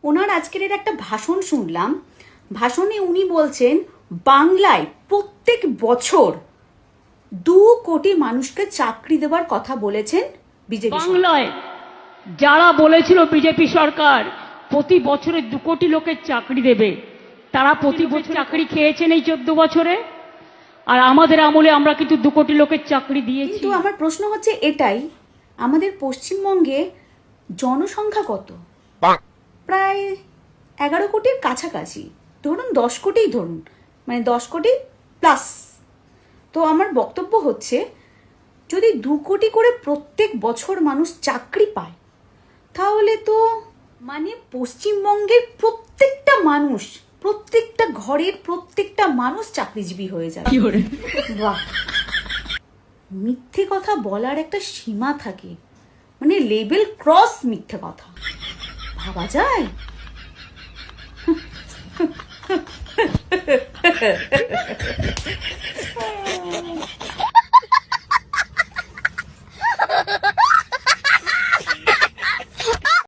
ওনার আজকের একটা ভাষণ শুনলাম। ভাষণে উনি বলছেন বাংলায় প্রত্যেক বছর 2 কোটি মানুষকে চাকরি দেওয়ার কথা বলেছেন বিজেপি। বাংলায় যারা বলেছিল বিজেপি সরকার প্রতি বছরে 2 কোটি লোকের চাকরি দেবে, তারা প্রতি বছর চাকরি খেয়েছেন এই 14 বছরে। আর আমাদের আমলে আমরা কিন্তু 2 কোটি লোকের চাকরি দিয়েছি। কিন্তু আমার প্রশ্ন হচ্ছে এটাই, আমাদের পশ্চিমবঙ্গে জনসংখ্যা কত? প্রায় 11 কোটির কাছাকাছি, ধরুন 10 কোটিই ধরুন, মানে 10 কোটি প্লাস। তো আমার বক্তব্য হচ্ছে যদি 2 কোটি করে প্রত্যেক বছর মানুষ চাকরি পায়, তাহলে তো মানে পশ্চিমবঙ্গের প্রত্যেকটা মানুষ, প্রত্যেকটা ঘরের প্রত্যেকটা মানুষ চাকরিজীবী হয়ে যাবে। বাহ! মিথ্যে কথা বলার একটা সীমা থাকে, মানে লেভেল ক্রস মিথ্যে কথা ভাবা যায়।